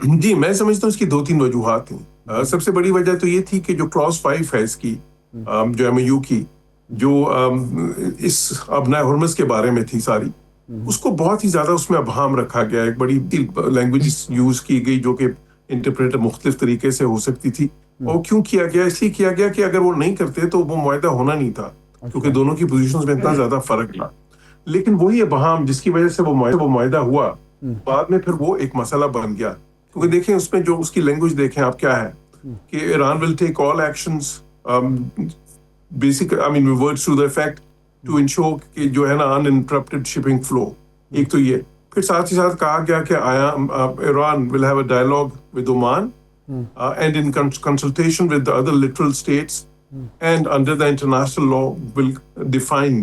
جی, میں سمجھتا ہوں اس کی 2-3 وجوہات ہیں. سب سے بڑی وجہ تو یہ تھی کہ جو کلاس 5 ہے اس کی, جو ایم او یو کی, جو اس ابنائے ہرمز کے بارے میں تھی ساری, اس کو بہت ہی زیادہ اس میں ابہام رکھا گیا. ایک بڑی لینگویج یوز کی گئی جو کہ انٹرپریٹ مختلف طریقے سے ہو سکتی تھی. اور کیوں کیا گیا؟ اس لیے کیا گیا کہ اگر وہ نہیں کرتے تو وہ معاہدہ ہونا نہیں تھا, کیونکہ دونوں کی پوزیشنز میں اتنا زیادہ فرق تھا. لیکن وہی ابہام جس کی وجہ سے وہ معاہدہ ہوا, بعد میں پھر وہ ایک مسئلہ بن گیا. کیونکہ دیکھیں اس میں جو اس کی لینگویج دیکھیں آپ کیا ہے کہ Iran will take all actions basic I mean words to the effect to ensure کہ جو ہے نا ان انٹرپٹڈ شپنگ فلو. ایک تو یہ, پھر ساتھ ہی ساتھ کہا گیا کہ Iran will have a dialogue with Oman and in consultation with the other littoral states and under the international law will define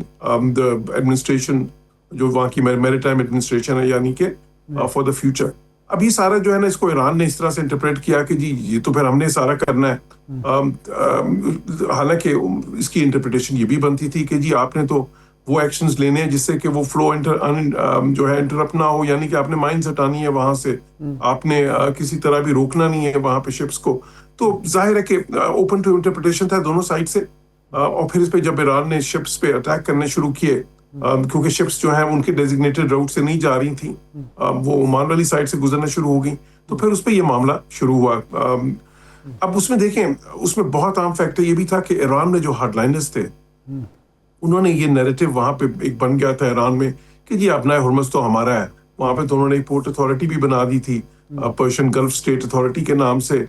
the administration جو وہاں کی میریٹائم ایڈمنسٹریشن ہے یعنی کہ for the future. اب یہ سارا جو ہے نا اس کو ایران نے اس طرح سے انٹرپریٹ کیا کہ جی یہ تو پھر ہم نے سارا کرنا ہے. حالانکہ اس کی انٹرپریٹیشن یہ بھی بنتی تھی کہ جی آپ نے تو وہ ایکشنز لینے ہیں جس سے کہ وہ فلو جو ہے انٹرپٹ نہ ہو, یعنی کہ آپ نے مائنز ہٹانی ہے وہاں سے, آپ نے کسی طرح بھی روکنا نہیں ہے وہاں پہ شپس کو. تو ظاہر ہے کہ اوپن ٹو انٹرپریٹیشن تھا دونوں سائڈ سے. اور پھر اس پہ جب ایران نے شپس پہ اٹیک کرنے شروع کیے, کیونکہ شپس جو ہیں ان کے ڈیزگنیٹڈ روٹ سے نہیں جا رہی تھیں, وہ عمان والی سائڈ سے گزرنا شروع ہو گئیں, تو پھر اس پہ یہ معاملہ شروع ہوا. اب اس میں دیکھیں اس میں بہت عام فیکٹر یہ بھی تھا کہ ایران میں جو ہارڈ لائنرز تھے انہوں نے یہ نیریٹو وہاں پہ ایک بن گیا تھا ایران میں کہ جی ابنائے ہرمز تو ہمارا ہے. وہاں پہ تو انہوں نے ایک پورٹ اتھارٹی بھی بنا دی تھی پرشین گلف اسٹیٹ اتھارٹی کے نام سے.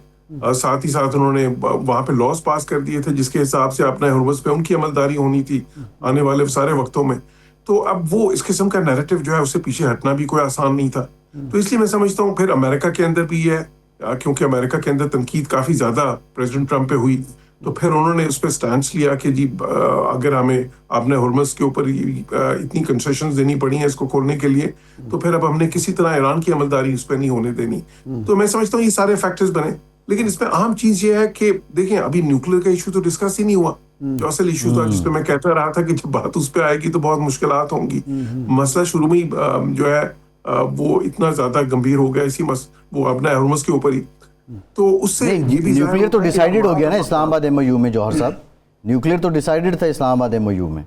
ساتھ ہی ساتھ انہوں نے وہاں پہ لاز پاس کر دیے تھے جس کے حساب سے ابنائے ہرمز پہ ان کی عملداری ہونی تھی آنے والے سارے وقتوں میں. تو اب وہ اس قسم کا نیریٹو جو ہے اس سے پیچھے ہٹنا بھی کوئی آسان نہیں تھا. تو اس لیے میں سمجھتا ہوں پھر امریکہ کے اندر بھی یہ ہے, کیونکہ امریکہ کے اندر تنقید کافی زیادہ پریزیڈنٹ ٹرمپ پہ ہوئی, تو پھر انہوں نے اس پہ سٹینس لیا کہ جی اگر ہمیں اپنے ہرمز کے اوپر اتنی کنسیشنز دینی پڑی ہیں اس کو کھولنے کے لیے, تو پھر اب ہم نے کسی طرح ایران کی عملداری اس پہ نہیں ہونے دینی. تو میں سمجھتا ہوں یہ سارے فیکٹرز بنے. لیکن اس میں اہم چیز یہ ہے کہ دیکھیں ابھی نیوکلیر کا ایشو تو ڈسکس ہی نہیں ہوا, جو اصل ایشو تھا جس پہ میں کہتا رہا تھا کہ جب بات اس پہ آئے گی تو بہت مشکلات ہوں گی. مسئلہ شروع میں جو ہے وہ اتنا زیادہ گمبھیر ہو گیا اسی وہ اپنا ہرمز کے اوپر ہی. تو اس سے یہ بھی نیوکلیر تو ڈیسائیڈڈ ہو گیا نا اسلام آباد ایم او یو میں. جوہر صاحب, نیوکلیر تو ڈیسائیڈڈ تھا اسلام آباد ایم او یو میں.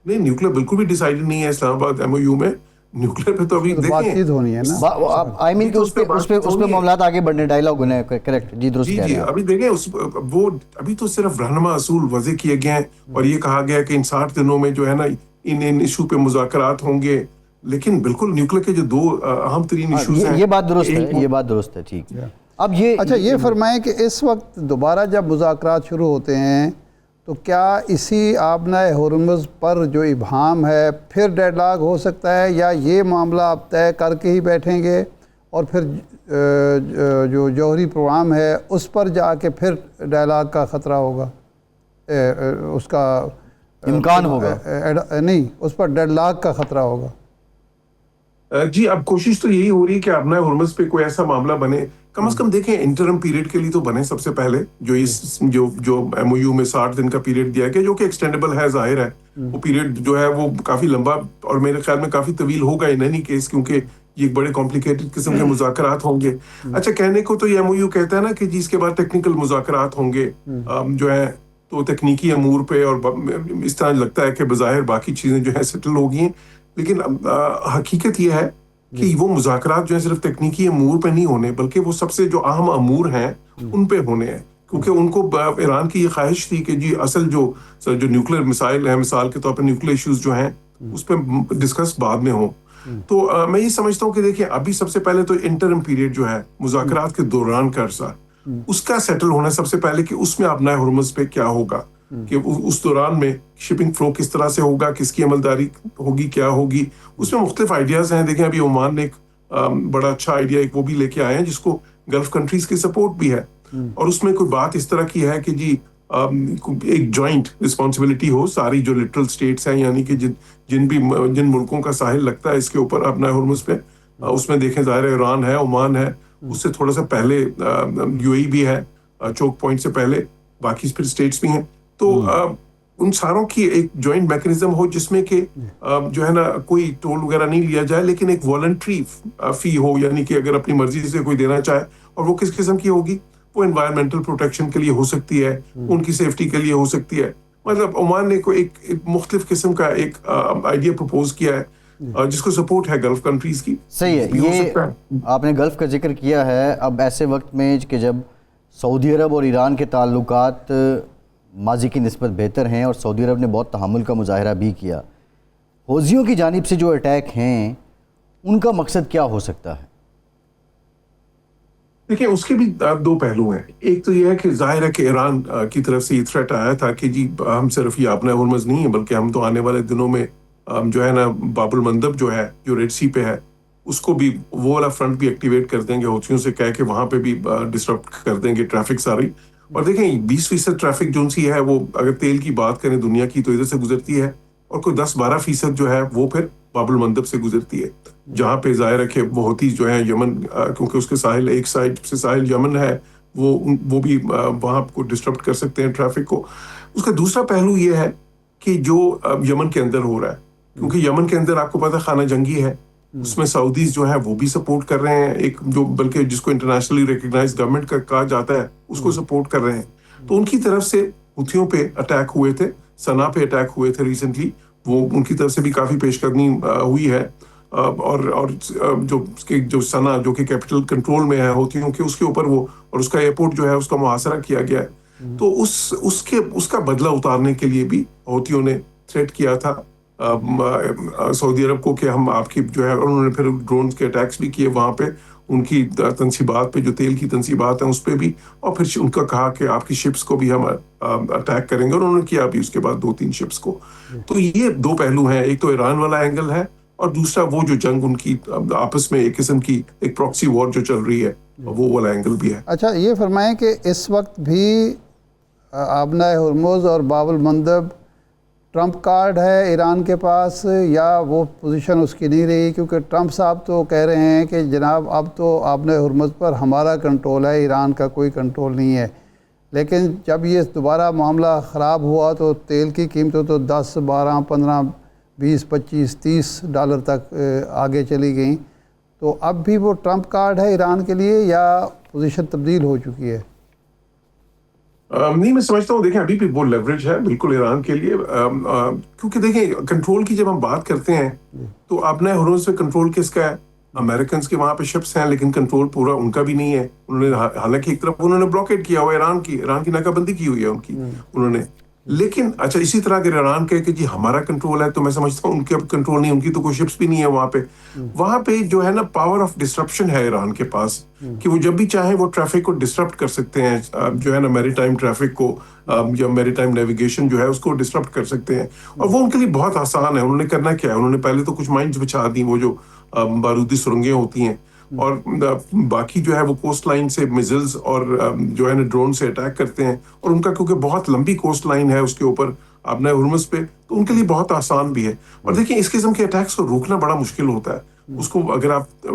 نہیں, نیوکلیر بالکل بھی ڈیسائیڈڈ نہیں ہے اسلام آباد ایم او یو میں. نیوکلیر پہ تو ابھی بات چیت ہونی ہے نا, آئی مین کہ اس پہ معاملات آگے بڑھنے, ڈائلاگ ہونے. کریکٹ, جی درست کہہ رہے ہیں. ابھی دیکھیں وہ ابھی تو صرف رہنما اصول وضع کیے گئے ہیں اور یہ کہا گیا کہ ان 60 دنوں میں جو ہے نا ان ایشو پہ مذاکرات ہوں گے. لیکن بالکل نیوکلیر کے جو 2 اہم ترین ایشوز ہیں, یہ بات درست ہے, یہ بات درست ہے. ٹھیک. اب یہ فرمائیں کہ اس وقت دوبارہ جب مذاکرات شروع ہوتے ہیں تو کیا اسی آبنائے ہرمز پر جو ابہام ہے پھر ڈیڈ لاک ہو سکتا ہے, یا یہ معاملہ آپ طے کر کے ہی بیٹھیں گے اور پھر جو جوہری پروگرام ہے اس پر جا کے پھر ڈائلاگ کا خطرہ ہوگا, اس کا امکان ہوگا؟ نہیں, اس پر ڈیڈ لاک کا خطرہ ہوگا. جی اب کوشش تو یہی ہو رہی ہے کہ ابنائے ہرمز پہ کوئی ایسا معاملہ بنے, کم از کم دیکھیں انٹرم پیریڈ کے لیے تو بنے سب سے پہلے, جو ایم او یو میں 60 دن کا پیریڈ دیا گیا جو کہ ایکسٹینڈیبل ہے, ظاہر ہے وہ پیریڈ جو ہے وہ کافی لمبا اور میرے خیال میں کافی طویل ہوگا ان اینی کیس, کیونکہ یہ ایک بڑے کمپلیکیٹڈ قسم کے مذاکرات ہوں گے. اچھا کہنے کو تو یہ ایم او یو کہتا ہے نا کہ جی اس کے بعد ٹیکنیکل مذاکرات ہوں گے جو ہے, تو تکنیکی امور پہ اور اس طرح لگتا ہے کہ بظاہر باقی چیزیں جو ہے سیٹل ہو گئی ہیں، لیکن حقیقت یہ ہے کہ وہ مذاکرات جو ہے صرف تکنیکی امور پہ نہیں ہونے، بلکہ وہ سب سے جو اہم امور ہیں ان پہ ہونے ہیں، کیونکہ ان کو ایران کی یہ خواہش تھی کہ جی اصل جو نیوکلیر مسائل ہیں، مثال کے طور پر نیوکلیر ایشوز جو ہیں اس پہ ڈسکس بعد میں ہوں. تو میں یہ سمجھتا ہوں کہ دیکھیں ابھی سب سے پہلے تو انٹرم پیریڈ جو ہے مذاکرات کے دوران کا عرصہ، اس کا سیٹل ہونا سب سے پہلے کہ اس میں اپنا ہرمز پہ کیا ہوگا، کہ اس دوران میں شپنگ فلو کس طرح سے ہوگا، کس کی عملداری ہوگی، کیا ہوگی. اس میں مختلف آئیڈیاز ہیں. دیکھیں ابھی عمان نے ایک بڑا اچھا آئیڈیا ایک وہ بھی لے کے آئے ہیں جس کو گلف کنٹریز کی سپورٹ بھی ہے، اور اس میں کوئی بات اس طرح کی ہے کہ جی ایک جوائنٹ رسپانسبلٹی ہو ساری جو لٹرل سٹیٹس ہیں، یعنی کہ جن ملکوں کا ساحل لگتا ہے اس کے اوپر اپنا ہرمز پہ، اس میں دیکھیں ظاہر ایران ہے، عمان ہے، اس سے تھوڑا سا پہلے یو اے بھی ہے چوک پوائنٹ سے پہلے، باقی پھر اسٹیٹس بھی ہیں. تو ان ساروں کی ایک جوائنٹ میکنزم ہو جس میں کہ جو ہے نا کوئی ٹول وغیرہ نہیں لیا جائے، لیکن ایک والنٹری فی ہو، یعنی کہ اگر اپنی مرضی سے کوئی دینا چاہے، اور وہ کس قسم کی ہوگی، وہ انوائرمنٹل پروٹیکشن کے لیے ہو سکتی ہے، ان کی سیفٹی کے لیے ہو سکتی ہے. مطلب عمان نے کوئی ایک مختلف قسم کا ایک آئیڈیا پرپوز کیا ہے جس کو سپورٹ ہے گلف کنٹریز کی. صحیح ہے. یہ آپ نے گلف کا ذکر کیا ہے. اب ایسے وقت میں کہ جب سعودی عرب اور ایران کے تعلقات ماضی کی نسبت بہتر ہیں اور سعودی عرب نے بہت تحمل کا مظاہرہ بھی کیا، حوثیوں کی جانب سے جو اٹیک ہیں ان کا مقصد کیا ہو سکتا ہے؟ دیکھیں اس کے بھی دو پہلو ہیں. ایک تو یہ ہے کہ ظاہر ہے کہ ایران کی طرف سے یہ تھریٹ آیا تھا کہ جی ہم صرف یہ اپنا ہرمز نہیں ہے، بلکہ ہم تو آنے والے دنوں میں جو ہے نا باب المندب جو ہے جو ریڈ سی پہ ہے، اس کو بھی وہ والا فرنٹ بھی ایکٹیویٹ کر دیں گے، حوثیوں سے کہہ کے وہاں پہ بھی ڈسٹرپٹ کر دیں گے ٹریفک ساری. اور دیکھیں 20% ٹریفک جو سی ہے وہ اگر تیل کی بات کریں دنیا کی تو ادھر سے گزرتی ہے، اور کوئی 10-12% جو ہے وہ پھر باب المندب سے گزرتی ہے، جہاں پہ ظاہر ہے کہ وہ ہوتی جو ہے یمن، کیونکہ اس کے ساحل ایک سائڈ سے ساحل یمن ہے، وہ بھی وہاں کو ڈسٹرپٹ کر سکتے ہیں ٹریفک کو. اس کا دوسرا پہلو یہ ہے کہ جو یمن کے اندر ہو رہا ہے، کیونکہ یمن کے اندر آپ کو پتہ خانہ جنگی ہے، اس میں سعودیز جو ہے وہ بھی سپورٹ کر رہے ہیں، ایک جو بلکہ جس کو انٹرنیشنلی ریکگنائز گورنمنٹ کا کہا جاتا ہے اس کو سپورٹ کر رہے ہیں. تو ان کی طرف سے حوثیوں پہ اٹیک ہوئے تھے، صنعاء پہ اٹیک ہوئے تھے ریسنٹلی، وہ ان کی طرف سے بھی کافی پیش قدمی ہوئی ہے. اور جو صنعاء جو کہ کیپٹل کنٹرول میں ہے حوثیوں کے، اس کے اوپر وہ اور اس کا ایئرپورٹ جو ہے اس کا محاصرہ کیا گیا ہے. تو اس کا بدلہ اتارنے کے لیے بھی حوثیوں نے تھریٹ کیا تھا سعودی عرب کو کہ ہم آپ کی جو ہے، انہوں نے پھر ڈرونز کے اٹیکس بھی کیے وہاں پہ، ان کی تنصیبات پہ جو تیل کی تنصیبات ہیں اس پہ بھی، اور پھر ان کا کہا کہ آپ کی شپس کو بھی ہم اٹیک کریں گے، اور انہوں نے کیا بھی اس کے بعد 2-3 شپس کو. تو یہ دو پہلو ہیں، ایک تو ایران والا اینگل ہے، اور دوسرا وہ جو جنگ ان کی آپس میں ایک قسم کی ایک پراکسی وار جو چل رہی ہے، وہ والا اینگل بھی ہے. اچھا یہ فرمائیں کہ اس وقت بھی آبنائے ہرمز اور باب المندب ٹرمپ کارڈ ہے ایران کے پاس، یا وہ پوزیشن اس کی نہیں رہی؟ کیونکہ ٹرمپ صاحب تو کہہ رہے ہیں کہ جناب اب تو آبنائے ہرمز پر ہمارا کنٹرول ہے، ایران کا کوئی کنٹرول نہیں ہے. لیکن جب یہ دوبارہ معاملہ خراب ہوا تو تیل کی قیمتیں تو 10, 12, 15, 20, 25, $30 تک آگے چلی گئیں. تو اب بھی وہ ٹرمپ کارڈ ہے ایران کے لیے یا پوزیشن تبدیل ہو چکی ہے؟ نہیں، میں سمجھتا ہوں دیکھیں ابھی بھی وہ لیوریج ہے بالکل ایران کے لیے، کیونکہ دیکھیں کنٹرول کی جب ہم بات کرتے ہیں تو اپنے ہرمز پہ کنٹرول کس کا ہے؟ امریکنز کے وہاں پہ شپس ہیں، لیکن کنٹرول پورا ان کا بھی نہیں ہے. انہوں نے حالانکہ ایک طرف انہوں نے بلاکیڈ کیا ہوا ایران کی ناکہ بندی کی ہوئی ہے ان کی انہوں نے. لیکن اچھا اسی طرح اگر ایران کہے کہ جی ہمارا کنٹرول ہے، تو میں سمجھتا ہوں ان کے اب کنٹرول نہیں، ان کی تو کوئی شپس بھی نہیں ہے وہاں پہ جو ہے نا پاور آف ڈسٹرپشن ہے ایران کے پاس، کہ وہ جب بھی چاہیں وہ ٹریفک کو ڈسٹرپٹ کر سکتے ہیں، جو ہے نا میری ٹائم ٹریفک کو یا میری ٹائم نیویگیشن جو ہے اس کو ڈسٹرپٹ کر سکتے ہیں. اور وہ ان کے لیے بہت آسان ہے. انہوں نے کرنا کیا ہے، انہوں نے پہلے تو کچھ مائنز بچھا دی، وہ جو بارودی سرنگیں ہوتی ہیں، اور باقی جو ہے وہ کوسٹ لائن سے میزلز اور جو ہے نا ڈرون سے اٹیک کرتے ہیں. اور ان کا کیونکہ بہت لمبی کوسٹ لائن ہے اس کے اوپر اپنے ہرمز پہ، تو ان کے لیے بہت آسان بھی ہے. اور دیکھیں اس قسم کے اٹیکس کو روکنا بڑا مشکل ہوتا ہے. اس کو اگر آپ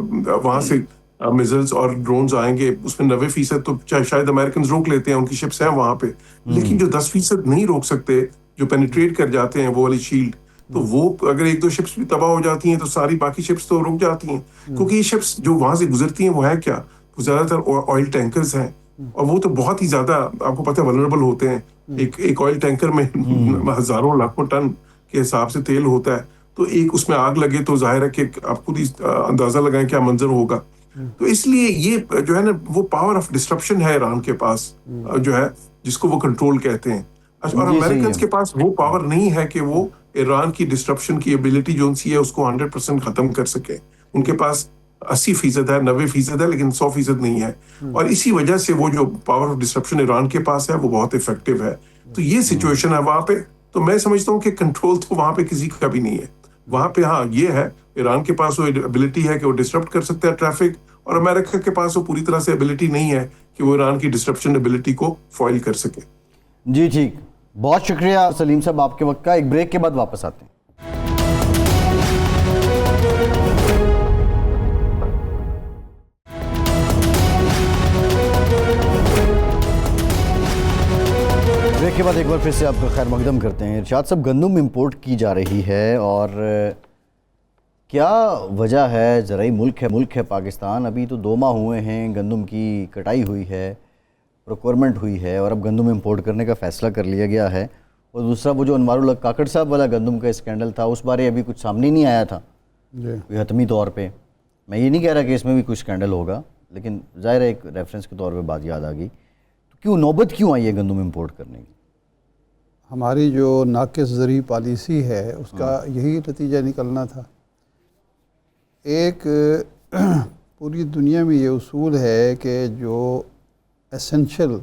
وہاں سے میزلز اور ڈرونز آئیں گے، اس میں 90% تو شاید امریکنز روک لیتے ہیں، ان کی شپس ہیں وہاں پہ، لیکن جو 10% نہیں روک سکتے، جو پینیٹریٹ کر جاتے ہیں وہ والی شیلڈ، تو وہ اگر 1-2 شپس بھی تباہ ہو جاتی ہیں تو ساری باقی شپس تو رک جاتی ہیں. کیونکہ یہ شپس جو وہاں سے گزرتی ہیں وہ ہے کیا، وہ زیادہ تر آئل ٹینکرز ہیں اور وہ تو بہت ہی زیادہ آپ کو پتہ ہے ولنریبل ہوتے ہیں. ایک آئل ٹینکر میں ہزاروں لاکھوں ٹن کے حساب سے تیل ہوتا ہے, تو ایک اس میں آگ لگے تو ظاہر ہے کہ آپ خود ہی اندازہ لگائیں کیا منظر ہوگا. تو اس لیے یہ جو ہے نا وہ پاور آف ڈسٹرپشن ہے ایران کے پاس, جو ہے جس کو وہ کنٹرول کہتے ہیں. اور امریکنز کے پاس وہ پاور نہیں ہے کہ وہ ایران کی ڈسٹرپشن کی ایبلٹی جو ان سی ہے اس کو 100% ختم کر سکے. ان کے پاس 80% ہے, 90% ہے, لیکن 100% نہیں ہے. اور اسی وجہ سے وہ جو پاور آف ڈسٹرپشن ایران کے پاس ہے وہ بہت افیکٹو ہے. تو یہ سچویشن ہے وہاں پہ. تو میں سمجھتا ہوں کہ کنٹرول تو وہاں پہ کسی کا بھی نہیں ہے. وہاں پہ ہاں یہ ہے ایران کے پاس وہ ایبلٹی ہے کہ وہ ڈسٹرپٹ کر سکتا ہے ٹریفک, اور امریکہ کے پاس وہ پوری طرح سے ایبلٹی نہیں ہے کہ وہ ایران کی ڈسٹرپشن ایبلٹی کو فوائل کر سکے. جی ٹھیک, بہت شکریہ سلیم صاحب آپ کے وقت کا. ایک بریک کے بعد واپس آتے ہیں. بریک کے بعد ایک بار پھر سے آپ کا خیر مقدم کرتے ہیں. ارشاد صاحب, گندم امپورٹ کی جا رہی ہے اور کیا وجہ ہے؟ زرعی ملک ہے پاکستان, ابھی تو 2 ماہ ہوئے ہیں گندم کی کٹائی ہوئی ہے, پروکیورمنٹ ہوئی ہے, اور اب گندم امپورٹ کرنے کا فیصلہ کر لیا گیا ہے. اور دوسرا وہ جو انوار الحق کاکڑ صاحب والا گندم کا اسکینڈل تھا, اس بارے ابھی کچھ سامنے نہیں آیا تھا کوئی حتمی طور پہ. میں یہ نہیں کہہ رہا کہ اس میں بھی کچھ اسکینڈل ہوگا, لیکن ظاہر ہے ایک ریفرنس کے طور پہ بات یاد آ گئی. تو کیوں نوبت کیوں آئی ہے گندم امپورٹ کرنے کی؟ ہماری جو ناقص زرعی پالیسی ہے اس کا یہی نتیجہ نکلنا تھا. ایک پوری دنیا میں یہ اصول ہے کہ جو ایسنشل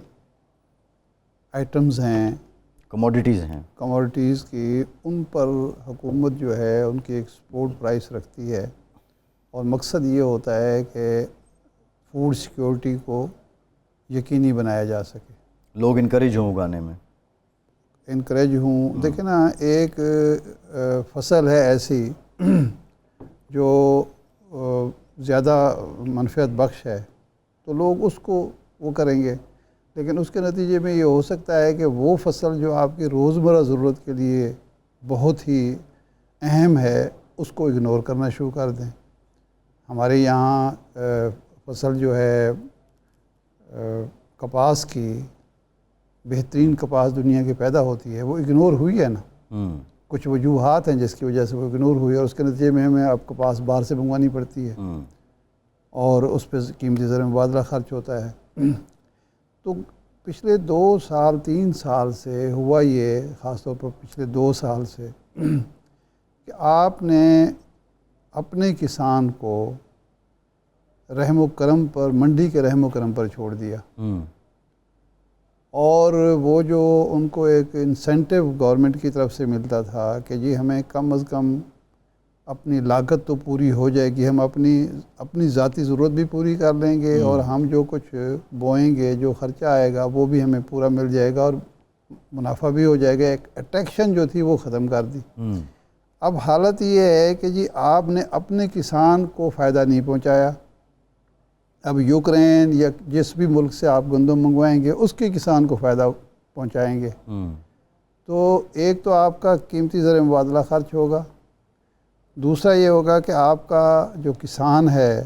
آئٹمز ہیں, کموڈیٹیز کی, ان پر حکومت جو ہے ان کی ایکسپورٹ پرائس رکھتی ہے, اور مقصد یہ ہوتا ہے کہ فوڈ سیکیورٹی کو یقینی بنایا جا سکے, لوگ انکریج ہوں اگانے میں, انکریج ہوں. دیکھیں نا, ایک فصل ہے ایسی جو زیادہ منفعت بخش ہے تو لوگ اس کو وہ کریں گے, لیکن اس کے نتیجے میں یہ ہو سکتا ہے کہ وہ فصل جو آپ کی روزمرہ ضرورت کے لیے بہت ہی اہم ہے اس کو اگنور کرنا شروع کر دیں. ہمارے یہاں فصل جو ہے کپاس کی, بہترین کپاس دنیا کی پیدا ہوتی ہے, وہ اگنور ہوئی ہے نا. کچھ وجوہات ہیں جس کی وجہ سے وہ اگنور ہوئی, اور اس کے نتیجے میں ہمیں آپ کپاس باہر سے منگوانی پڑتی ہے, اور اس پہ قیمتی زر مبادلہ خرچ ہوتا ہے. تو پچھلے 2 سال 3 سال سے ہوا یہ, خاص طور پر پچھلے 2 سال سے, کہ آپ نے اپنے کسان کو رحم و کرم پر, منڈی کے رحم و کرم پر چھوڑ دیا, اور وہ جو ان کو ایک انسینٹیو گورنمنٹ کی طرف سے ملتا تھا کہ جی ہمیں کم از کم اپنی لاگت تو پوری ہو جائے گی, ہم اپنی ذاتی ضرورت بھی پوری کر لیں گے, اور ہم جو کچھ بوئیں گے, جو خرچہ آئے گا وہ بھی ہمیں پورا مل جائے گا, اور منافع بھی ہو جائے گا. ایک اٹریکشن جو تھی وہ ختم کر دی. اب حالت یہ ہے کہ جی آپ نے اپنے کسان کو فائدہ نہیں پہنچایا, اب یوکرین یا جس بھی ملک سے آپ گندم منگوائیں گے اس کے کسان کو فائدہ پہنچائیں گے. تو ایک تو آپ کا قیمتی زر مبادلہ خرچ ہوگا, دوسرا یہ ہوگا کہ آپ کا جو کسان ہے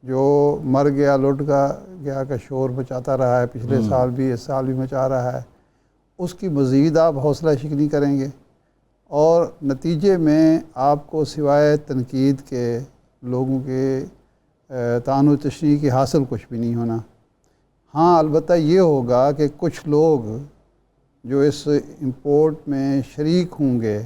جو مر گیا, لٹ گیا کا شور مچاتا رہا ہے پچھلے سال بھی, اس سال بھی مچا رہا ہے, اس کی مزید آپ حوصلہ شکنی کریں گے, اور نتیجے میں آپ کو سوائے تنقید کے, لوگوں کے طعن و تشنیع کی حاصل کچھ بھی نہیں ہونا. ہاں البتہ یہ ہوگا کہ کچھ لوگ جو اس امپورٹ میں شریک ہوں گے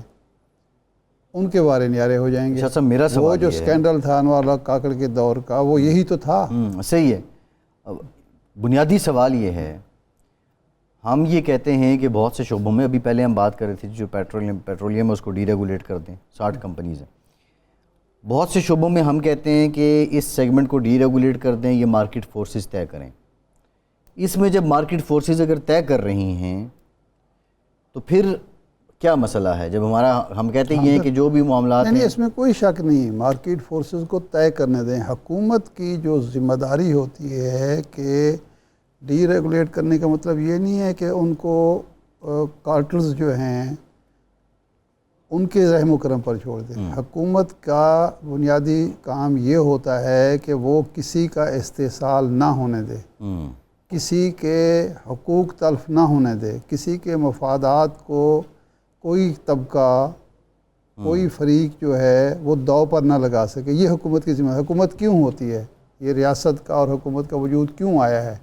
ان کے بارے نیارے ہو جائیں گے. میرا سوال وہ جو سکینڈل تھا انوار الحق کاکڑ کے دور کا, وہ یہی تو تھا. صحیح ہے. بنیادی سوال یہ ہے, ہم یہ کہتے ہیں کہ بہت سے شعبوں میں, ابھی پہلے ہم بات کر رہے تھے جو پیٹرولیم ہے اس کو ڈی ریگولیٹ کر دیں, 60 کمپنیز ہیں. بہت سے شعبوں میں ہم کہتے ہیں کہ اس سیگمنٹ کو ڈی ریگولیٹ کر دیں, یہ مارکیٹ فورسز طے کریں. اس میں جب مارکیٹ فورسز اگر طے کر رہی ہیں تو پھر کیا مسئلہ ہے؟ جب ہم کہتے ہیں کہ جو بھی معاملات ہیں, اس میں کوئی شک نہیں, مارکیٹ فورسز کو طے کرنے دیں. حکومت کی جو ذمہ داری ہوتی ہے کہ ڈی ریگولیٹ کرنے کا مطلب یہ نہیں ہے کہ ان کو کارٹلز جو ہیں ان کے رحم و کرم پر چھوڑ دیں. حکومت کا بنیادی کام یہ ہوتا ہے کہ وہ کسی کا استحصال نہ ہونے دے. کسی کے حقوق تلف نہ ہونے دے، کسی کے مفادات کو کوئی طبقہ، کوئی فریق جو ہے وہ داؤ پر نہ لگا سکے. یہ حکومت کی ذمہ. حکومت کیوں ہوتی ہے؟ یہ ریاست کا اور حکومت کا وجود کیوں آیا ہے؟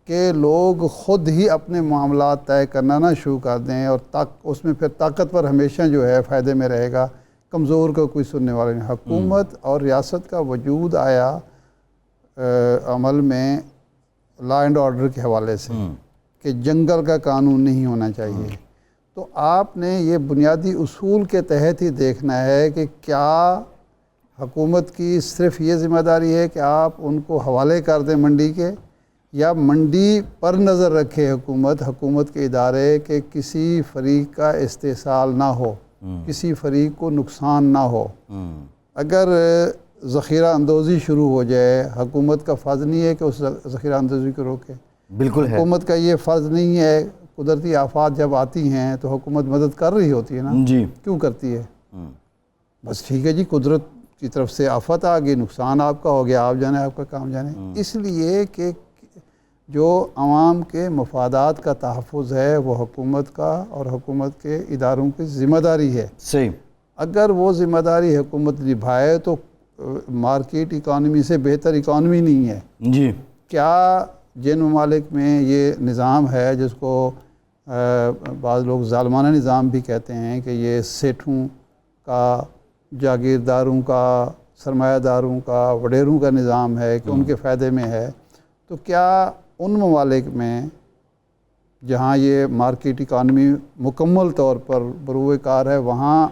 کہ لوگ خود ہی اپنے معاملات طے کرنا نہ شروع کر دیں، اور اس میں پھر طاقتور ہمیشہ جو ہے فائدے میں رہے گا، کمزور کا کوئی سننے والا نہیں. حکومت اور ریاست کا وجود آیا عمل میں لا اینڈ آرڈر کے حوالے سے، کہ جنگل کا قانون نہیں ہونا چاہیے. تو آپ نے یہ بنیادی اصول کے تحت ہی دیکھنا ہے کہ کیا حکومت کی صرف یہ ذمہ داری ہے کہ آپ ان کو حوالے کر دیں منڈی کے، یا منڈی پر نظر رکھے حکومت کے ادارے کہ کسی فریق کا استحصال نہ ہو، کسی فریق کو نقصان نہ ہو. اگر ذخیرہ اندوزی شروع ہو جائے، حکومت کا فرض نہیں ہے کہ اس ذخیرہ اندوزی کو روکے. بالکل ہے. حکومت کا یہ فرض نہیں ہے. قدرتی آفات جب آتی ہیں تو حکومت مدد کر رہی ہوتی ہے نا. جی. کیوں کرتی ہے؟ بس ٹھیک ہے جی، قدرت کی طرف سے آفت آ گئی، نقصان آپ کا ہو گیا، آپ جانے، آپ کا کام جانے. اس لیے کہ جو عوام کے مفادات کا تحفظ ہے وہ حکومت کا اور حکومت کے اداروں کی ذمہ داری ہے. صحیح. اگر وہ ذمہ داری حکومت نبھائے تو مارکیٹ اکانومی سے بہتر اکانومی نہیں ہے. جی. کیا جن ممالک میں یہ نظام ہے جس کو بعض لوگ ظالمانہ نظام بھی کہتے ہیں، کہ یہ سیٹھوں کا، جاگیرداروں کا، سرمایہ داروں کا، وڈیروں کا نظام ہے کہ ان کے فائدے میں ہے، تو کیا ان ممالک میں جہاں یہ مارکیٹ اکانومی مکمل طور پر بروئے کار ہے، وہاں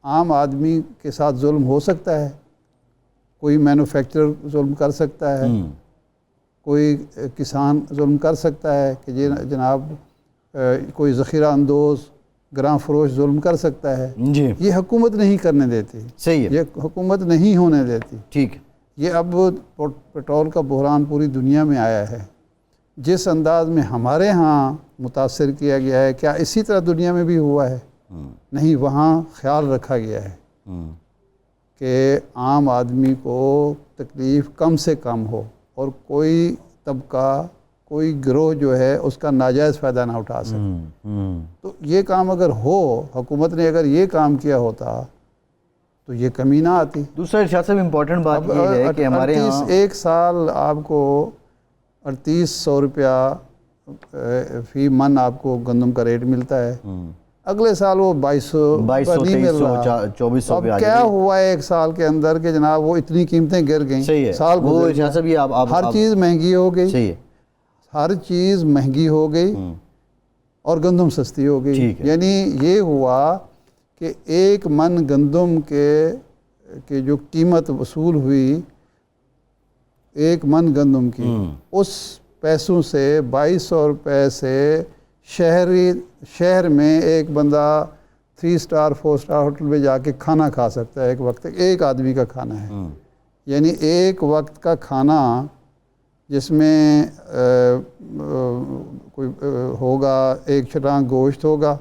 عام آدمی کے ساتھ ظلم ہو سکتا ہے؟ کوئی مینوفیکچرر ظلم کر سکتا ہے، کوئی کسان ظلم کر سکتا ہے کہ جناب کوئی ذخیرہ اندوز، گراں فروش ظلم کر سکتا ہے. جی. یہ حکومت نہیں کرنے دیتی. صحیح ہے. یہ حکومت نہیں ہونے دیتی. ٹھیک. یہ اب پیٹرول کا بحران پوری دنیا میں آیا ہے. جس انداز میں ہمارے ہاں متاثر کیا گیا ہے، کیا اسی طرح دنیا میں بھی ہوا ہے؟ نہیں. وہاں خیال رکھا گیا ہے کہ عام آدمی کو تکلیف کم سے کم ہو، اور کوئی طبقہ، کوئی گروہ جو ہے اس کا ناجائز فائدہ نہ اٹھا سکے. تو یہ کام اگر ہو، حکومت نے اگر یہ کام کیا ہوتا تو یہ کمی نہ آتی. دوسرا ارشاد صاحب امپورٹنٹ بات یہ ہے کہ ہمارے یہاں ایک سال آپ کو 3800 روپیہ فی من آپ کو گندم کا ریٹ ملتا ہے. اگلے سال وہ 2200 نہیں مل رہا. 2400 اب کیا ہوا ہے ایک سال کے اندر کہ جناب وہ اتنی قیمتیں گر گئیں. صحیح ہے. سال وہ ارشاد صاحب یہ ہر چیز مہنگی ہو گئی. صحیح ہے. ہر چیز مہنگی ہو گئی اور گندم سستی ہو گئی. یعنی یہ ہوا کہ ایک من گندم کے جو قیمت وصول ہوئی ایک من گندم کی، اس پیسوں سے 2200 روپے سے شہر میں ایک بندہ 3 سٹار 4 سٹار ہوٹل میں جا کے کھانا کھا سکتا ہے. ایک وقت ایک آدمی کا کھانا ہے. یعنی ایک وقت کا کھانا جس میں کوئی ہوگا 1 چھٹانگ گوشت ہوگا،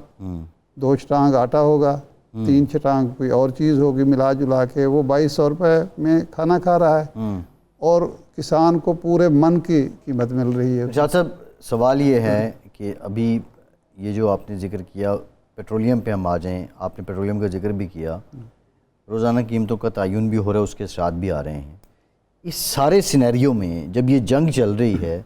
2 چھٹانگ آٹا ہوگا، 3 چھٹانگ کوئی اور چیز ہوگی، ملا جلا کے وہ 2200 روپے میں کھانا کھا رہا ہے، اور کسان کو پورے من کی قیمت مل رہی ہے. ارشاد صاحب سوال یہ ہے کہ ابھی یہ جو آپ نے ذکر کیا، پیٹرولیم پہ ہم آ جائیں. آپ نے پیٹرولیم کا ذکر بھی کیا، روزانہ قیمتوں کا تعین بھی ہو رہا ہے، اس کے اثرات بھی آ رہے ہیں. اس سارے سینیریو میں جب یہ جنگ چل رہی ہے،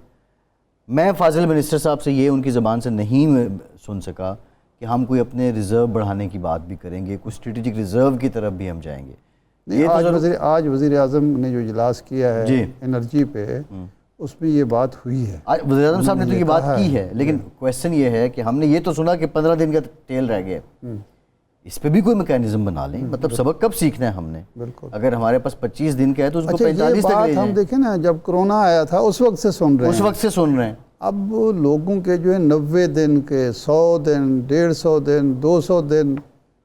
میں فاضل منسٹر صاحب سے یہ ان کی زبان سے نہیں سن سکا کہ ہم کوئی اپنے ریزرو بڑھانے کی بات بھی کریں گے، کوئی اسٹریٹجک ریزرو کی طرف بھی ہم جائیں گے. آج وزیر اعظم نے جو اجلاس کیا ہے انرجی پہ، اس میں یہ بات ہوئی ہے. وزیر اعظم صاحب نے تو یہ بات کی ہے، لیکن کویسچن یہ ہے کہ ہم نے یہ تو سنا کہ 15 دن کا ٹیل رہ گیا. اس پہ بھی کوئی میکینزم بنا لیں. مطلب سبق کب سیکھنا ہے ہم نے؟ بالکل. اگر ہمارے پاس 25 دن کا ہے تو اس کو 45 تک لے جائیں. ہم دیکھیں نا، جب کرونا آیا تھا اس وقت سے سن رہے ہیں، اس وقت سے سن رہے ہیں. اب لوگوں کے جو ہے 90 دن کے، 100 دن، 150 دن، 200 دن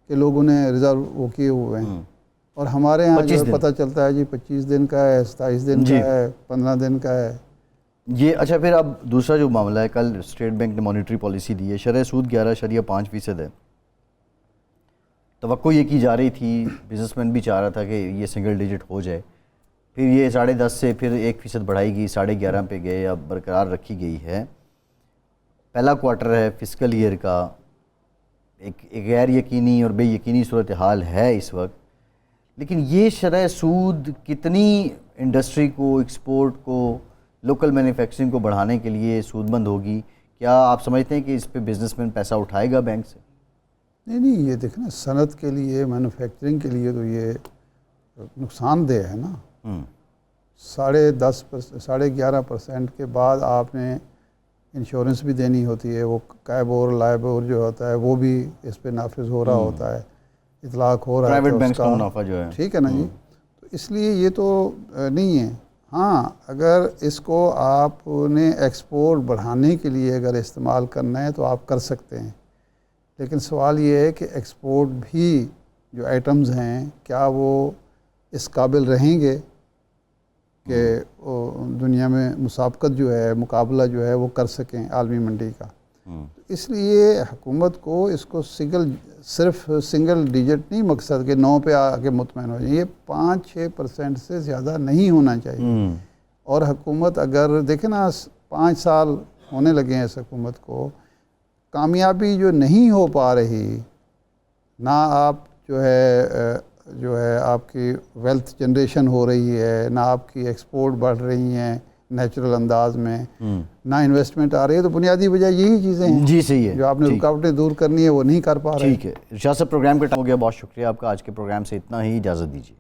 کے لوگوں نے ریزرو وہ کیے ہوئے ہیں، اور ہمارے یہاں جو پتہ چلتا ہے جی 25 دن کا ہے، 27 دن کا ہے، 15 دن کا ہے. یہ اچھا، پھر اب دوسرا جو معاملہ ہے، کل اسٹیٹ بینک نے مانیٹری پالیسی دی ہے، شرح سود 11.5% ہے. توقع یہ کی جا رہی تھی، بزنس مین بھی چاہ رہا تھا کہ یہ سنگل ڈیجٹ ہو جائے. پھر یہ 10.5 سے پھر 1% بڑھائی گئی، 11.5 پہ گئے، اب برقرار رکھی گئی ہے۔ پہلا کوارٹر ہے فسکل ایئر کا، ایک غیر یقینی اور بے یقینی صورتحال ہے اس وقت، لیکن یہ شرح سود کتنی انڈسٹری کو، ایکسپورٹ کو، لوکل مینوفیکچرنگ کو بڑھانے کے لیے سود مند ہوگی؟ کیا آپ سمجھتے ہیں کہ اس پہ بزنس مین پیسہ اٹھائے گا بینک سے؟ نہیں، یہ دیکھیں نا، صنعت کے لیے، مینوفیکچرنگ کے لیے تو یہ نقصان دہ ہے نا۔ 11.5% کے بعد آپ نے انشورنس بھی دینی ہوتی ہے، وہ کیبور لائبور جو ہوتا ہے وہ بھی اس پہ نافذ ہو رہا ہوتا ہے، اطلاق ہو رہا ہے پرائیویٹ بینکس اس کا منافع جو ہے، ٹھیک ہے نا جی۔ تو اس لیے یہ تو نہیں ہے۔ ہاں، اگر اس کو آپ نے ایکسپورٹ بڑھانے کے لیے اگر استعمال کرنا ہے تو آپ کر سکتے ہیں، لیکن سوال یہ ہے کہ ایکسپورٹ بھی جو آئٹمز ہیں کیا وہ اس قابل رہیں گے کہ دنیا میں مسابقت جو ہے، مقابلہ جو ہے وہ کر سکیں عالمی منڈی کا۔ اس لیے حکومت کو اس کو صرف سنگل ڈیجٹ نہیں مقصد کہ 9 پہ آ کے مطمئن ہو جائے، یہ 5-6% سے زیادہ نہیں ہونا چاہیے۔ اور حکومت اگر دیکھیں نا، 5 سال ہونے لگے ہیں اس حکومت کو، کامیابی جو نہیں ہو پا رہی، نہ آپ جو ہے آپ کی ویلتھ جنریشن ہو رہی ہے، نہ آپ کی ایکسپورٹ بڑھ رہی ہیں نیچرل انداز میں، نہ انویسٹمنٹ آ رہی ہے، تو بنیادی وجہ یہی چیزیں ہیں جی صحیح ہے، جو آپ نے رکاوٹیں دور کرنی ہے وہ نہیں کر پا رہے ہیں۔ ٹھیک ہے، ارشاد صاحب پروگرام کا ٹائم ہو گیا، بہت شکریہ آپ کا، آج کے پروگرام سے اتنا ہی، اجازت دیجیے۔